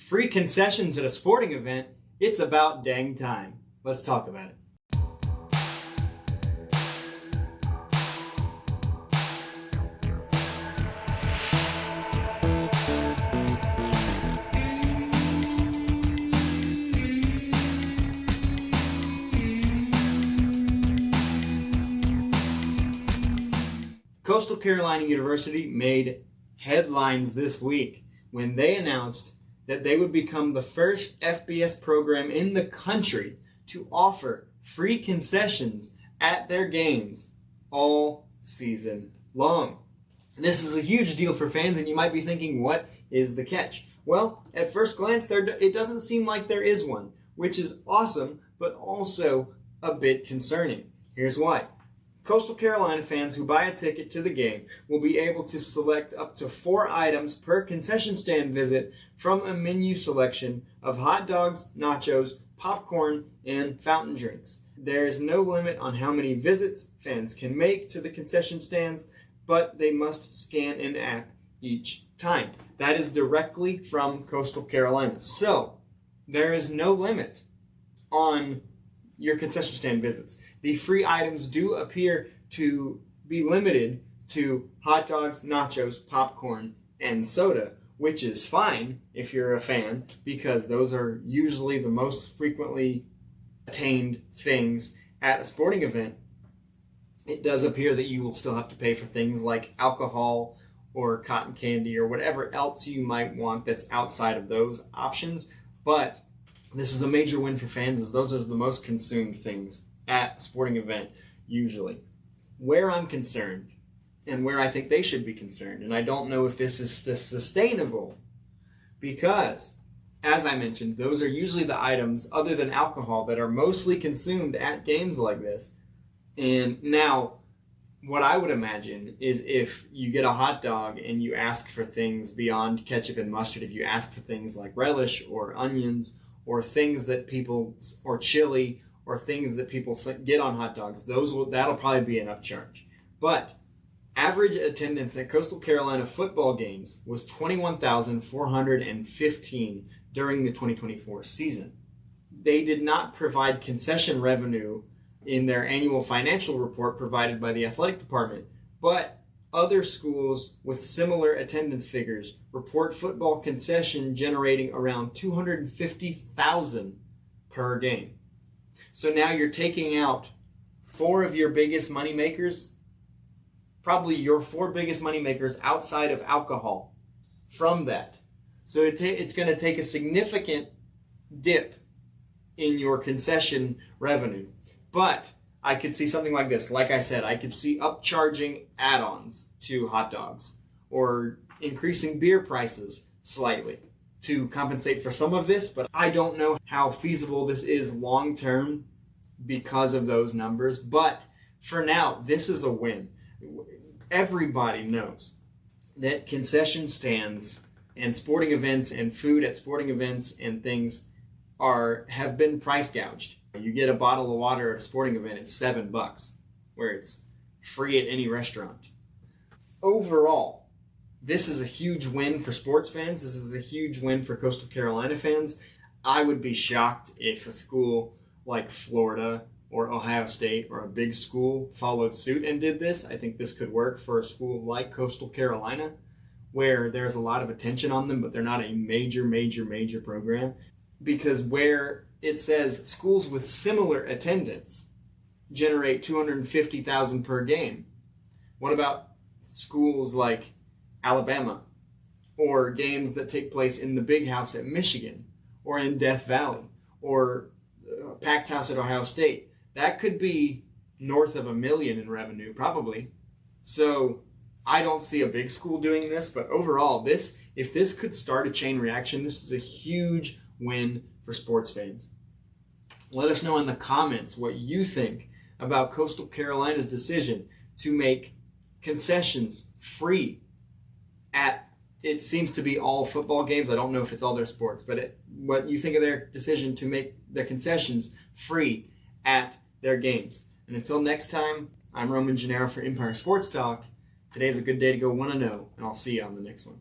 Free concessions at a sporting event, it's about dang time. Let's talk about it. Coastal Carolina University made headlines this week when they announced that they would become the first FBS program in the country to offer free concessions at their games all season long. This is a huge deal for fans, and you might be thinking, what is the catch? Well, at first glance, it doesn't seem like there is one, which is awesome, but also a bit concerning. Here's why. Coastal Carolina fans who buy a ticket to the game will be able to select up to 4 items per concession stand visit from a menu selection of hot dogs, nachos, popcorn, and fountain drinks. There is no limit on how many visits fans can make to the concession stands, but they must scan an app each time. That is directly from Coastal Carolina. So, there is no limit on your concession stand visits. The free items do appear to be limited to hot dogs, nachos, popcorn, and soda, which is fine if you're a fan, because those are usually the most frequently attained things at a sporting event. It does appear that you will still have to pay for things like alcohol or cotton candy or whatever else you might want that's outside of those options, but this is a major win for fans, as those are the most consumed things at a sporting event, usually. Where I'm concerned, and where I think they should be concerned, and I don't know if this is sustainable, because, as I mentioned, those are usually the items, other than alcohol, that are mostly consumed at games like this. And now, what I would imagine is if you get a hot dog and you ask for things beyond ketchup and mustard, if you ask for things like relish or onions, or things that people, or chili, or things that people get on hot dogs, that'll probably be an upcharge. But average attendance at Coastal Carolina football games was 21,415 during the 2024 season. They did not provide concession revenue in their annual financial report provided by the athletic department, but other schools with similar attendance figures report football concession generating around $250,000 per game. So now you're taking out 4 of your biggest moneymakers, probably your 4 biggest moneymakers outside of alcohol, from that. So it's going to take a significant dip in your concession revenue. But I could see something like this. Like I said, I could see upcharging add-ons to hot dogs or increasing beer prices slightly to compensate for some of this, but I don't know how feasible this is long-term because of those numbers. But for now, this is a win. Everybody knows that concession stands and sporting events and food at sporting events and things have been price gouged. You get a bottle of water at a sporting event, it's $7, where it's free at any restaurant. Overall, this is a huge win for sports fans. This is a huge win for Coastal Carolina fans. I would be shocked if a school like Florida or Ohio State or a big school followed suit and did this. I think this could work for a school like Coastal Carolina, where there's a lot of attention on them, but they're not a major program. Because where it says schools with similar attendance generate $250,000 per game, what about schools like Alabama, or games that take place in the Big House at Michigan, or in Death Valley, or Packed House at Ohio State? That could be north of $1 million in revenue, probably. So I don't see a big school doing this, but overall, if this could start a chain reaction, this is a huge win for sports fans. Let us know in the comments what you think about Coastal Carolina's decision to make concessions free at, it seems to be all football games. I don't know if it's all their sports, but what you think of their decision to make the concessions free at their games. And until next time, I'm Roman Gennaro for Empire Sports Talk. Today's a good day to go 1-0, and I'll see you on the next one.